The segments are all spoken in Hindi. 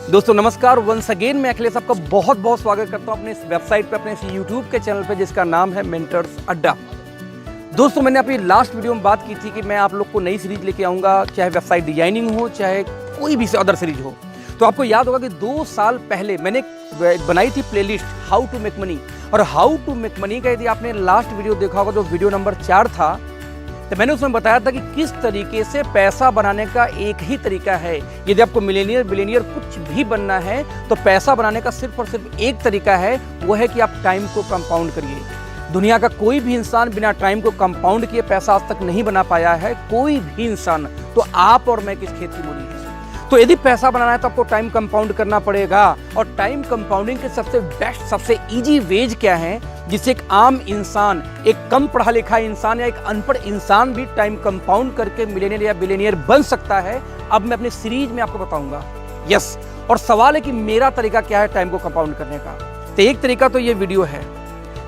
दोस्तों नमस्कार, वंस अगेन मैं अखिलेश आपका बहुत बहुत स्वागत करता हूं अपने इस वेबसाइट पे, अपने इस यूट्यूब के चैनल पे जिसका नाम है मेंटर्स अड्डा। दोस्तों मैंने अपनी लास्ट वीडियो में बात की थी कि मैं आप लोग को नई सीरीज लेके आऊँगा, चाहे वेबसाइट डिजाइनिंग हो चाहे कोई भी अदर सीरीज हो। तो आपको याद होगा कि 2 साल पहले मैंने बनाई थी playlist how to make money, और हाउ टू मेक मनी का यदि आपने लास्ट वीडियो देखा होगा जो वीडियो नंबर 4 था, तो मैंने उसमें बताया था कि किस तरीके से पैसा बनाने का एक ही तरीका है। यदि आपको मिलेनियर बिलियनियर कुछ भी बनना है तो पैसा बनाने का सिर्फ और सिर्फ एक तरीका है, वो है कि आप टाइम को कंपाउंड करिए। दुनिया का कोई भी इंसान बिना टाइम को कंपाउंड किए पैसा आज तक नहीं बना पाया है, कोई भी इंसान। तो आप और मैं किस खेत की मूली है। तो यदि पैसा बनाना है तो आपको टाइम कंपाउंड करना पड़ेगा। और टाइम कंपाउंडिंग के सबसे बेस्ट, सबसे इजी वेज क्या है जिससे एक आम इंसान, एक कम पढ़ा लिखा इंसान या एक अनपढ़ इंसान भी टाइम कंपाउंड करके मिलेनियर या बिलियनियर बन सकता है। अब मैं अपनी सीरीज में आपको बताऊंगा। यस, और सवाल है कि मेरा तरीका क्या है टाइम को कंपाउंड करने का। तो एक तरीका तो ये वीडियो है।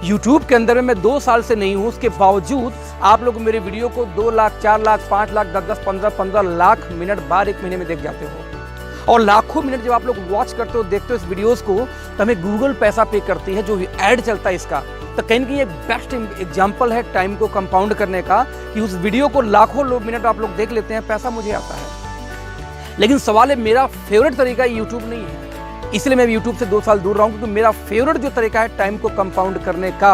यूट्यूब के अंदर में मैं 2 साल से नहीं हूं, उसके बावजूद आप लोग मेरे वीडियो को 2 लाख, 4 लाख, 5 लाख, 10, 15 लाख मिनट बार एक महीने में देख जाते हो। और लाखों मिनट जब आप लोग वॉच करते हो, देखते हो इस वीडियोस को, तो हमें गूगल पैसा पे करती है जो ऐड चलता है इसका। तो कहीं कि एक बेस्ट एग्जांपल है टाइम को कंपाउंड करने का कि उस वीडियो को लाखों लोग मिनट आप लोग देख लेते हैं, पैसा मुझे आता है। लेकिन सवाल है, मेरा फेवरेट तरीका यूट्यूब नहीं है, इसलिए मैं यूट्यूब से 2 साल दूर रहा हूं, क्योंकि मेरा फेवरेट जो तरीका है टाइम को कंपाउंड करने का,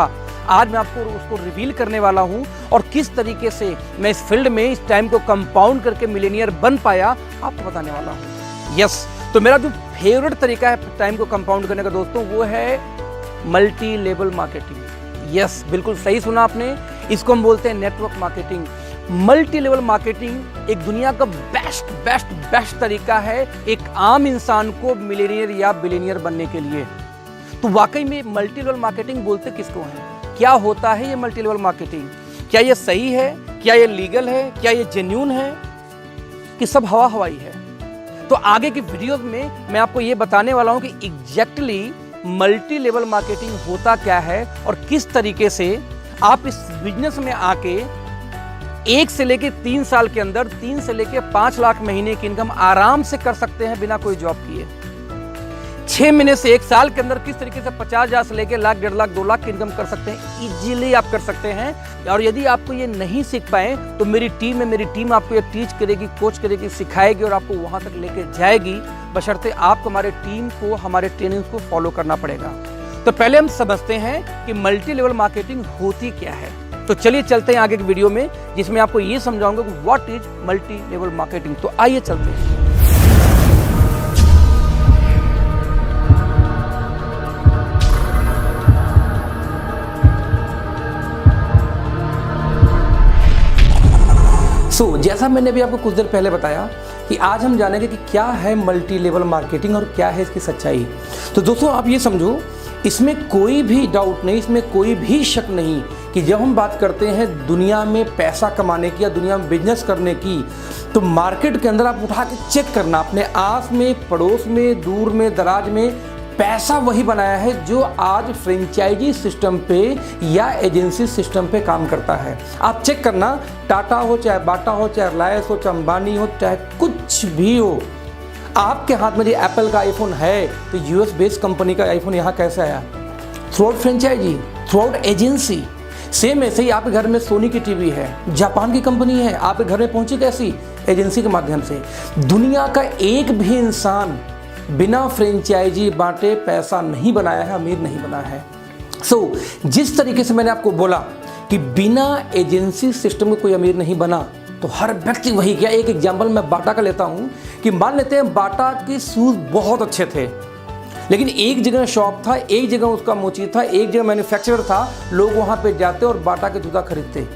आज मैं आपको उसको रिवील करने वाला हूं। और किस तरीके से मैं इस फील्ड में इस टाइम को कंपाउंड करके मिलेनियर बन पाया, आपको बताने वाला हूं। यस, तो मेरा जो फेवरेट तरीका है टाइम को कंपाउंड करने का दोस्तों, वो है मल्टी लेवल मार्केटिंग। यस, बिल्कुल सही सुना आपने, इसको हम बोलते हैं network marketing. Multi level marketing एक दुनिया का बेस्ट तरीका है एक आम इंसान को मिलेनियर या बिलियनियर बनने के लिए। तो वाकई में मल्टी लेवल मार्केटिंग बोलते किसको है, क्या होता है ये मल्टी लेवल मार्केटिंग, क्या ये सही है, क्या ये लीगल है, क्या ये जेन्युइन है, कि सब हवा हवाई है। तो आगे की वीडियोस में मैं आपको ये बताने वाला हूं कि एग्जैक्टली मल्टी लेवल मार्केटिंग होता क्या है और किस तरीके से आप इस बिजनेस में आके 1 से लेके 3 साल के अंदर 3 से लेके 5 लाख महीने की इनकम आराम से कर सकते हैं बिना कोई जॉब किए। 6 महीने से 1 साल के अंदर किस तरीके से 50,000 से लेके लाख, 1.5 लाख, 2 लाख की इनकम कर सकते हैं, इजीली आप कर सकते हैं। और यदि आपको ये नहीं सीख पाए तो मेरी टीम है, मेरी टीम आपको ये टीच करेगी, कोच करेगी, सिखाएगी और आपको वहां तक लेके जाएगी, बशर्ते आपको हमारे टीम को, हमारे ट्रेनिंग को फॉलो करना पड़ेगा। तो पहले हम समझते हैं कि मल्टी लेवल मार्केटिंग होती क्या है। तो चलिए चलते हैं आगे की वीडियो में, जिसमें आपको ये समझाऊंगा कि what is multi level marketing. तो आइए चलते हैं। जैसा मैंने भी आपको कुछ देर पहले बताया कि आज हम जानेंगे कि क्या है मल्टी लेवल मार्केटिंग और क्या है इसकी सच्चाई। तो दोस्तों आप ये समझो, इसमें कोई भी डाउट नहीं, इसमें कोई भी शक नहीं कि जब हम बात करते हैं दुनिया में पैसा कमाने की या दुनिया में बिजनेस करने की, तो मार्केट के अंदर आप उठा के चेक करना, अपने आस में, पड़ोस में, दूर में, दराज में पैसा वही बनाया है जो आज फ्रेंचाइजी सिस्टम पे या एजेंसी सिस्टम पे काम करता है। आप चेक करना, टाटा हो, चाहे बाटा हो, चाहे रिलायंस हो, चाहे अंबानी हो, चाहे कुछ भी हो, आपके हाथ में जो एप्पल का आईफोन है तो यूएस बेस्ड कंपनी का आईफोन यहाँ कैसे आया? Through out franchise, through out agency. Same ऐसे ही आपके घर में सोनी की टीवी है, जापान की कंपनी है, आपके घर में पहुंची कैसी? एजेंसी के माध्यम से। दुनिया का एक भी इंसान बिना फ्रेंचाइजी बांटे पैसा नहीं बनाया है, अमीर नहीं बना है। जिस तरीके से मैंने आपको बोला कि बिना एजेंसी सिस्टम में कोई अमीर नहीं बना, तो हर व्यक्ति वही किया। एक एग्जाम्पल मैं बाटा का लेता हूं कि मान लेते हैं बाटा के शूज बहुत अच्छे थे, लेकिन एक जगह शॉप था, एक जगह उसका मोची था, एक जगह मैन्युफैक्चरर था, लोग वहां पे जाते और बाटा के जूता खरीदते।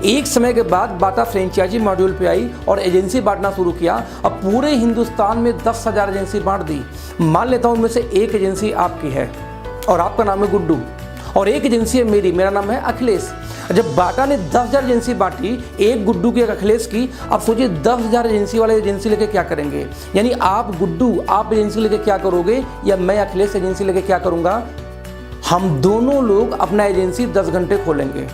एक समय के बाद बाटा फ्रेंचाइजी मॉड्यूल पे आई और एजेंसी बांटना शुरू किया। अब पूरे हिंदुस्तान में 10,000 एजेंसी बांट दी। मान लेता हूं उनमें से एक एजेंसी आपकी है और आपका नाम है गुड्डू, और एक एजेंसी है मेरी, मेरा नाम है अखिलेश। जब बाटा ने 10,000 एजेंसी बांटी, एक गुड्डू की, एक अखिलेश की, अब सोचिए 10,000 एजेंसी वाले एजेंसी लेके क्या करेंगे। यानी आप गुड्डू, आप एजेंसी लेके क्या करोगे, या मैं अखिलेश एजेंसी लेके क्या करूंगा? हम दोनों लोग अपना एजेंसी 10 घंटे खोलेंगे।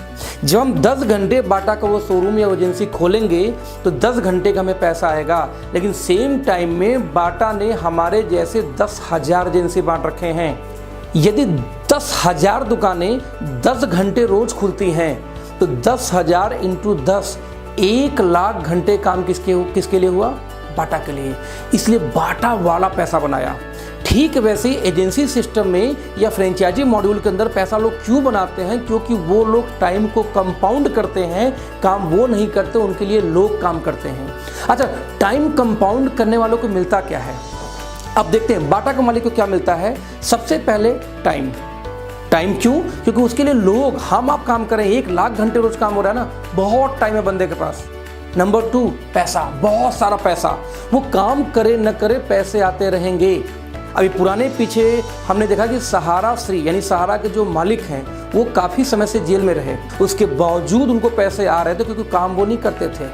जब हम 10 घंटे बाटा का वो शोरूम या एजेंसी खोलेंगे तो 10 घंटे का हमें पैसा आएगा, लेकिन सेम टाइम में बाटा ने हमारे जैसे 10,000 एजेंसी बांट रखे हैं। यदि 10,000 दुकानें 10 घंटे रोज खुलती हैं तो 10,000 इंटू 10 1 लाख घंटे काम किसके लिए हुआ? बाटा के लिए। इसलिए बाटा वाला पैसा बनाया। ठीक वैसे ही एजेंसी सिस्टम में या फ्रेंचाइजी मॉड्यूल के अंदर पैसा लोग क्यों बनाते हैं? क्योंकि वो लोग टाइम को कंपाउंड करते हैं। काम वो नहीं करते, उनके लिए लोग काम करते हैं। अच्छा, टाइम कंपाउंड करने वालों को मिलता क्या है? अब देखते हैं बाटा के मालिक को क्या मिलता है। सबसे पहले टाइम। टाइम क्यों? क्योंकि उसके लिए लोग, हम आप काम करें, 1 लाख घंटे रोज काम हो रहा है ना, बहुत टाइम है बंदे के पास। नंबर 2, पैसा, बहुत सारा पैसा। वो काम करे न करे पैसे आते रहेंगे। अभी पुराने पीछे हमने देखा कि सहारा श्री यानी सहारा के जो मालिक हैं वो काफ़ी समय से जेल में रहे, उसके बावजूद उनको पैसे आ रहे थे क्योंकि काम वो नहीं करते थे।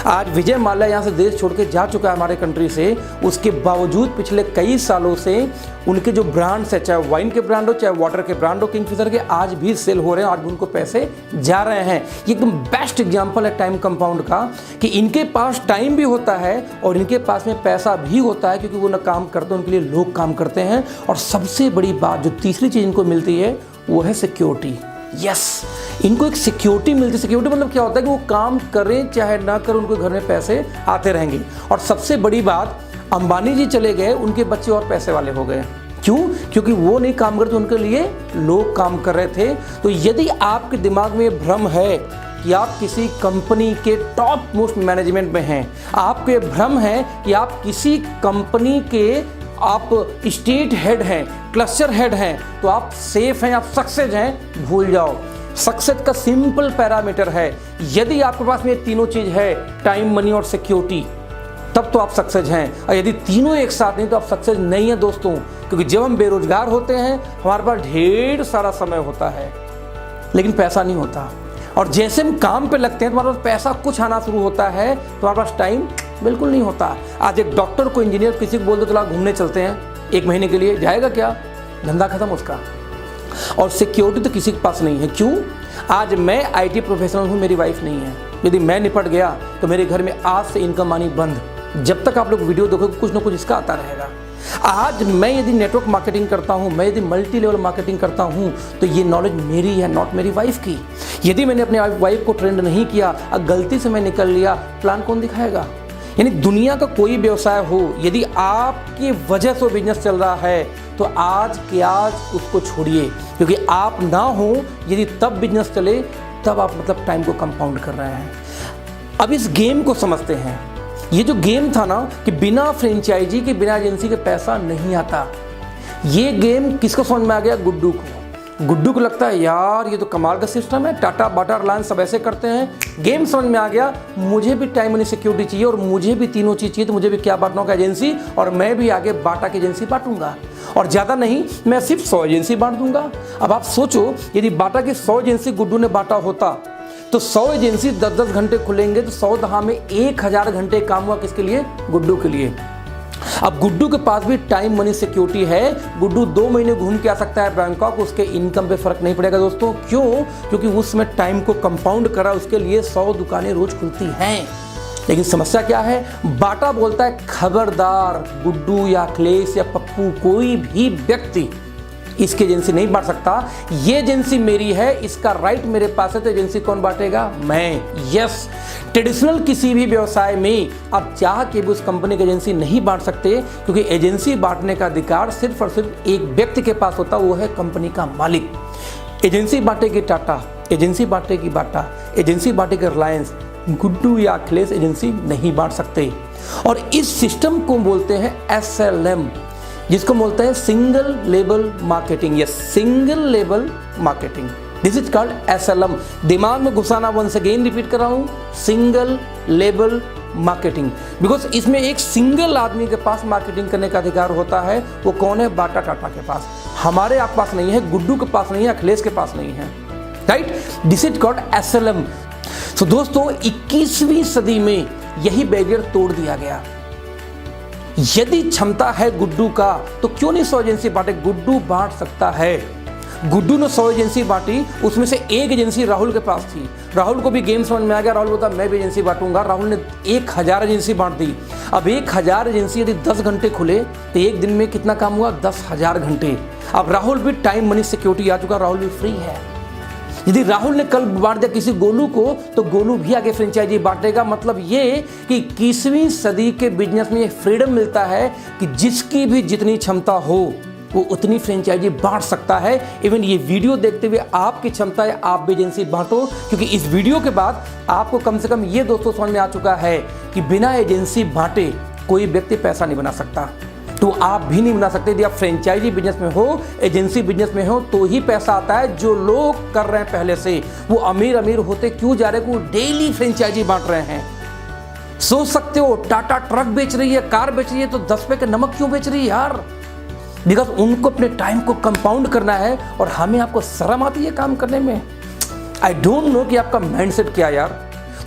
आज विजय माल्या यहाँ से देश छोड़ के जा चुका है हमारे कंट्री से, उसके बावजूद पिछले कई सालों से उनके जो ब्रांड्स है, चाहे वाइन के ब्रांड हो चाहे वाटर के ब्रांड हो, किंगफिशर के, आज भी सेल हो रहे हैं, आज भी उनको पैसे जा रहे हैं। ये एकदम बेस्ट एग्जांपल है टाइम कंपाउंड का कि इनके पास टाइम भी होता है और इनके पास में पैसा भी होता है, क्योंकि वो ना काम करते हैं, उनके लिए लोग काम करते हैं। और सबसे बड़ी बात जो तीसरी चीज़ इनको मिलती है वो है सिक्योरिटी। यस, इनको एक सिक्योरिटी मिलती है। सिक्योरिटी मतलब क्या होता है कि वो काम करें चाहे ना करें, उनको घर में पैसे आते रहेंगे। और सबसे बड़ी बात, अंबानी जी चले गए, उनके बच्चे और पैसे वाले हो गए। क्यों? क्योंकि वो नहीं काम करते, उनके लिए लोग काम कर रहे थे। तो यदि आपके दिमाग में भ्रम है कि आप किसी कंपनी के टॉप मोस्ट मैनेजमेंट में हैं, आपके भ्रम है कि आप किसी कंपनी के आप स्टेट हेड हैं, क्लस्टर हेड हैं, तो आप सेफ हैं, आप सक्सेस हैं, भूल जाओ। सक्सेस का सिंपल पैरामीटर है, यदि आपके पास में तीनों चीज़ है, टाइम, मनी और सिक्योरिटी, तब तो आप सक्सेस हैं। और यदि तीनों एक साथ नहीं तो आप सक्सेस नहीं है दोस्तों। क्योंकि जब हम बेरोजगार होते हैं हमारे पास ढेर सारा समय होता है लेकिन पैसा नहीं होता, और जैसे हम काम पे लगते हैं तो हमारे पास पैसा कुछ आना शुरू होता है तो हमारे पास टाइम बिल्कुल नहीं होता। आज एक डॉक्टर को, इंजीनियर किसी को बोल दो चलो घूमने चलते हैं 1 महीने के लिए, जाएगा क्या? धंधा खत्म उसका। और सिक्योरिटी तो किसी के पास नहीं है। क्यों? आज मैं IT प्रोफेशनल हूँ, मेरी वाइफ नहीं है। यदि मैं निपट गया तो मेरे घर में आज से इनकम आनी बंद। जब तक आप लोग वीडियो देखोगे कुछ ना कुछ इसका आता रहेगा। आज मैं यदि नेटवर्क मार्केटिंग करता हूँ, मैं यदि मल्टी लेवल मार्केटिंग करता हूँ, तो ये नॉलेज मेरी है, नॉट मेरी वाइफ की। यदि मैंने अपने वाइफ को ट्रेंड नहीं किया, गलती से मैं निकल लिया, प्लान कौन दिखाएगा? यानी दुनिया का कोई व्यवसाय हो, यदि आपकी वजह से बिजनेस चल रहा है तो आज के आज उसको छोड़िए, क्योंकि आप ना हो यदि तब बिजनेस चले, तब आप मतलब टाइम को कंपाउंड कर रहे हैं। अब इस गेम को समझते हैं। ये जो गेम था ना कि बिना फ्रेंचाइजी के, बिना एजेंसी के पैसा नहीं आता, ये गेम किसको समझ में आ गया? गुड्डू को। गुड्डू को लगता है यार ये तो कमाल का सिस्टम है, टाटा, बाटा, रिलायंस सब ऐसे करते हैं। गेम समझ में आ गया, मुझे भी टाइम मनी सिक्योरिटी चाहिए और मुझे भी तीनों चीज़ चाहिए, तो मुझे भी क्या बांटना होगा? एजेंसी। और मैं भी आगे बाटा की एजेंसी बांटूंगा, और ज़्यादा नहीं, मैं सिर्फ 100 एजेंसी बांट दूंगा। अब आप सोचो, यदि बाटा की 100 एजेंसी गुड्डू ने बांटा होता तो 100 एजेंसी 10-10 घंटे खुलेंगे तो 100 दहा में 1000 घंटे काम हुआ किसके लिए? गुड्डू के लिए। अब गुड्डू के पास भी टाइम, मनी, सिक्योरिटी है। गुड्डू 2 महीने घूम के आ सकता है बैंकॉक, उसके इनकम पे फर्क नहीं पड़ेगा दोस्तों। क्यों? क्योंकि उसमें टाइम को कंपाउंड करा, उसके लिए 100 दुकानें रोज खुलती हैं। लेकिन समस्या क्या है? बाटा बोलता है खबरदार, गुड्डू या अखिलेश या पप्पू, कोई भी व्यक्ति इसकी एजेंसी नहीं बांट सकता। ये एजेंसी मेरी है, इसका राइट मेरे पास है, तो एजेंसी कौन बांटेगा? मैं। यस, ट्रेडिशनल किसी भी व्यवसाय में आप चाह के भी उस कंपनी की एजेंसी नहीं बांट सकते, क्योंकि एजेंसी बांटने का अधिकार सिर्फ और सिर्फ एक व्यक्ति के पास होता, वो है कंपनी का मालिक। एजेंसी बांटेगी टाटा, एजेंसी बांटेगी बाटा, एजेंसी बांटेगी रिलायंस, गुड्डू या अखिलेश एजेंसी नहीं बांट सकते। और इस सिस्टम को बोलते हैं SLM, जिसको बोलते हैं single label marketing. Yes, single label marketing, this is called SLM। दिमाग में घुसाना, वंस अगेन रिपीट कर रहा हूं, सिंगल लेबल मार्केटिंग। बिकॉज इसमें एक सिंगल आदमी के पास मार्केटिंग करने का अधिकार होता है। वो कौन है? बाटा, टाटा के पास। हमारे आप पास नहीं है, गुड्डू के पास नहीं है, अखिलेश के पास नहीं है, right? This is called SLM। तो दोस्तों 21वीं सदी में यही बैरियर तोड़ दिया गया। यदि क्षमता है गुड्डू का तो क्यों नहीं 100 एजेंसी बांटे? गुड्डू बांट सकता है। गुड्डू ने 100 एजेंसी बांटी, उसमें से एक एजेंसी राहुल के पास थी। राहुल को भी गेम समझ में आ गया, राहुल बोलता मैं भी एजेंसी बांटूंगा। राहुल ने 1000 एजेंसी बांट दी। अब 1000 एजेंसी यदि 10 घंटे खुले तो एक दिन में कितना काम हुआ? 10,000 घंटे। अब राहुल भी टाइम मनी सिक्योरिटी आ चुका, राहुल भी फ्री है। यदि राहुल ने कल बांट दिया किसी गोलू को, तो गोलू भी आगे फ्रेंचाइजी बांटेगा। मतलब ये कि 21वीं सदी के बिजनेस में ये फ्रीडम मिलता है कि जिसकी भी जितनी क्षमता हो वो उतनी फ्रेंचाइजी बांट सकता है। इवन ये वीडियो देखते हुए आपकी क्षमता है, आप भी एजेंसी बांटो, क्योंकि इस वीडियो के बाद आपको कम से कम ये दोस्तों समझ में आ चुका है कि बिना एजेंसी बांटे कोई व्यक्ति पैसा नहीं बना सकता। तो आप भी नहीं बना सकते। यदि आप फ्रेंचाइजी बिजनेस में हो, एजेंसी बिजनेस में हो, तो ही पैसा आता है। जो लोग कर रहे हैं पहले से, वो अमीर होते क्यों जा रहे हैं? वो डेली फ्रेंचाइजी बांट रहे हैं। सोच सकते हो टाटा ट्रक बेच रही है, कार बेच रही है, तो 10 रुपए का नमक क्यों बेच रही है यार? बिकॉज उनको अपने टाइम को कंपाउंड करना है, और हमें आपको शर्म आती है काम करने में। आई डोंट नो कि आपका माइंडसेट क्या यार।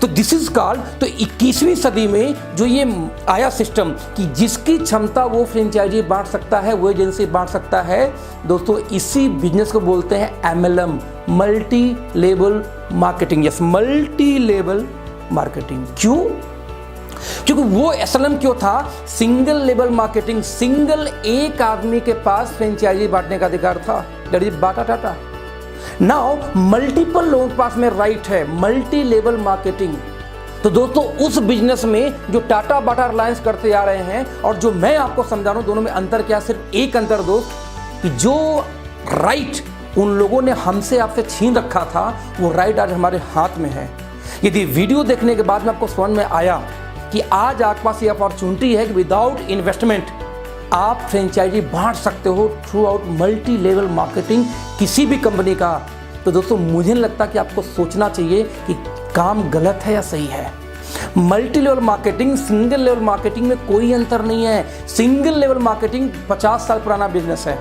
तो दिस इज कॉल्ड, तो 21वीं सदी में जो ये आया सिस्टम कि जिसकी क्षमता वो फ्रेंचाइजी बांट सकता है, वो एजेंसी बांट सकता है, दोस्तों इसी बिजनेस को बोलते हैं MLM, multi level marketing. Yes, multi level marketing. क्यों? क्योंकि वो SLM क्यों था? Single level marketing. सिंगल एक आदमी के पास फ्रेंचाइजी बांटने का अधिकार था, that is Bata Tata. Now multiple लोगों के पास में राइट है, मल्टी लेवल मार्केटिंग। तो दोस्तों उस बिजनेस में जो टाटा बाटा रिलायंस करते आ रहे हैं और जो मैं आपको समझा रहा हूं, दोनों में अंतर क्या? सिर्फ एक अंतर दोस्त, कि जो राइट उन लोगों ने हमसे आपसे छीन रखा था, वो राइट आज हमारे हाथ में है। यदि वीडियो देखने के बाद में आपको समझ में आया कि आज आपके पास ये अपॉर्चुनिटी है कि विदाउट इन्वेस्टमेंट आप फ्रेंचाइजी बांट सकते हो through out multi level marketing किसी भी कंपनी का, तो दोस्तों मुझे नहीं लगता कि आपको सोचना चाहिए कि काम गलत है या सही है। Multi level marketing, single level marketing में कोई अंतर नहीं है। सिंगल लेवल मार्केटिंग 50 साल पुराना बिजनेस है,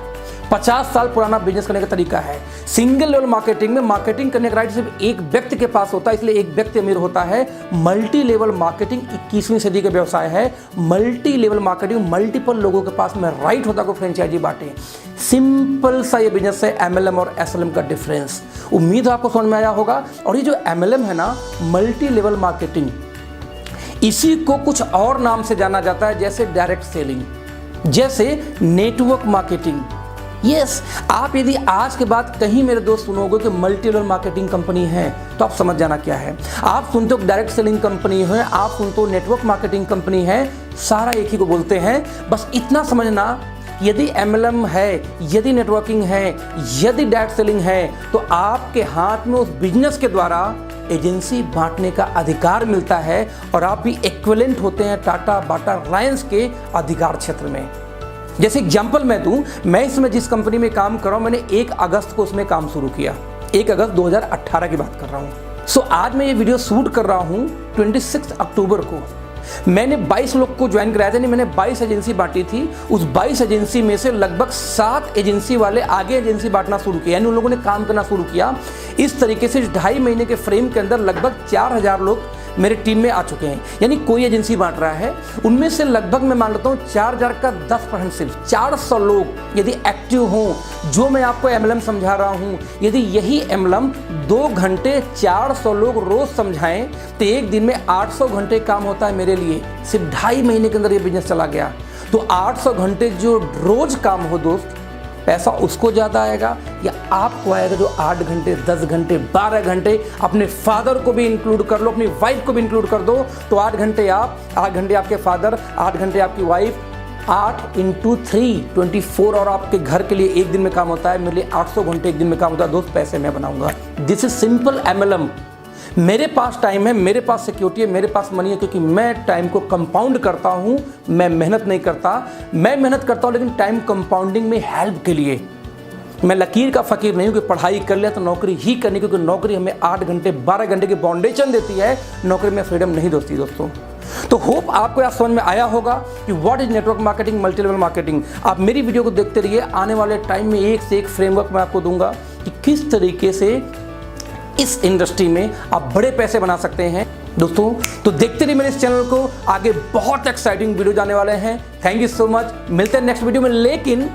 50 साल पुराना बिजनेस करने का तरीका है। सिंगल लेवल मार्केटिंग में मार्केटिंग करने का राइट सिर्फ एक व्यक्ति के पास होता है, इसलिए एक व्यक्ति अमीर होता है। मल्टी लेवल मार्केटिंग 21वीं सदी का व्यवसाय है। मल्टी लेवल मार्केटिंग मल्टीपल लोगों के पास में राइट होता है को फ्रेंचाइजी बांटे। सिंपल सा ये बिजनेस है MLM और SLM का डिफरेंस। उम्मीद है आपको समझ में आया होगा। और ये जो MLM है ना, मल्टी लेवल मार्केटिंग, इसी को कुछ और नाम से जाना जाता है, जैसे डायरेक्ट सेलिंग, जैसे नेटवर्क मार्केटिंग। यस, आप यदि आज के बाद कहीं मेरे दोस्त सुनोगे कि मल्टी लेवल मार्केटिंग कंपनी है, तो आप समझ जाना क्या है। आप सुनते हो डायरेक्ट सेलिंग कंपनी है, आप सुनते हो नेटवर्क मार्केटिंग कंपनी है, सारा एक ही को बोलते हैं। बस इतना समझना, यदि MLM है, यदि नेटवर्किंग है, यदि डायरेक्ट सेलिंग है, तो आपके हाथ में उस बिजनेस के द्वारा एजेंसी बांटने का अधिकार मिलता है, और आप भी इक्विवेलेंट होते हैं टाटा बाटा रिलायंस के अधिकार क्षेत्र में। जैसे एग्जाम्पल मैं दूं, मैं इसमें जिस कंपनी में काम कर रहा हूं, मैंने 1 अगस्त को उसमें काम शुरू किया। 1 अगस्त 2018 की बात कर रहा हूं। सो आज मैं ये वीडियो शूट कर रहा हूं 26 अक्टूबर को। मैंने 22 लोग को ज्वाइन कराया था, नहीं मैंने 22 एजेंसी बांटी थी। उस 22 एजेंसी में से लगभग 7 एजेंसी वाले आगे एजेंसी बांटना शुरू किया, यानी उन लोगों ने काम करना शुरू किया। इस तरीके से 2.5 महीने के फ्रेम के अंदर लगभग 4000 लोग मेरे टीम में आ चुके हैं। यानी कोई एजेंसी बांट रहा है, उनमें से लगभग मैं मान लेता हूँ 4000 का 10%, सिर्फ 400 लोग यदि एक्टिव हों, जो मैं आपको MLM समझा रहा हूँ, यदि यही MLM 2 घंटे 400 लोग रोज समझाएं, तो एक दिन में 800 घंटे काम होता है मेरे लिए। सिर्फ 2.5 महीने के अंदर ये बिजनेस चला गया। तो 800 घंटे जो रोज काम हो दोस्त, पैसा उसको ज़्यादा आएगा या आपको आएगा जो 8 घंटे 10 घंटे 12 घंटे, अपने फादर को भी इंक्लूड कर लो, अपनी वाइफ को भी इंक्लूड कर दो, तो 8 घंटे आप, 8 घंटे आपके फादर, 8 घंटे आपकी वाइफ, 8 × 3 24 और आपके घर के लिए एक दिन में काम होता है। मेरे लिए 800 घंटे एक दिन में काम होता है दोस्त, पैसे मैं बनाऊंगा। This is simple MLM। मेरे पास टाइम है, मेरे पास सिक्योरिटी है, मेरे पास मनी है, क्योंकि मैं टाइम को कंपाउंड करता हूं। मैं मेहनत नहीं करता, मैं मेहनत करता हूं लेकिन टाइम कंपाउंडिंग में हेल्प के लिए। मैं लकीर का फकीर नहीं हूं कि पढ़ाई कर लिया तो नौकरी ही करनी, क्योंकि नौकरी हमें 8 घंटे 12 घंटे की बाउंडेशन देती है, नौकरी में फ्रीडम नहीं दोस्ती दोस्तों। तो होप आपको यह समझ में आया होगा कि what is network marketing, multi level marketing. आप मेरी वीडियो को देखते रहिए, आने वाले टाइम में एक से एक फ्रेमवर्क मैं आपको दूंगा कि किस तरीके से इस इंडस्ट्री में आप बड़े पैसे बना सकते हैं दोस्तों। तो देखते रहिए मेरे इस चैनल को, आगे बहुत एक्साइटिंग वीडियो जाने वाले हैं। थैंक यू सो मच, मिलते हैं नेक्स्ट वीडियो में। लेकिन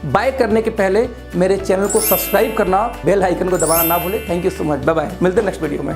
बाय करने के पहले मेरे चैनल को सब्सक्राइब करना, बेल आइकन को दबाना ना भूलें। Thank you so much, bye bye, मिलते हैं नेक्स्ट वीडियो में।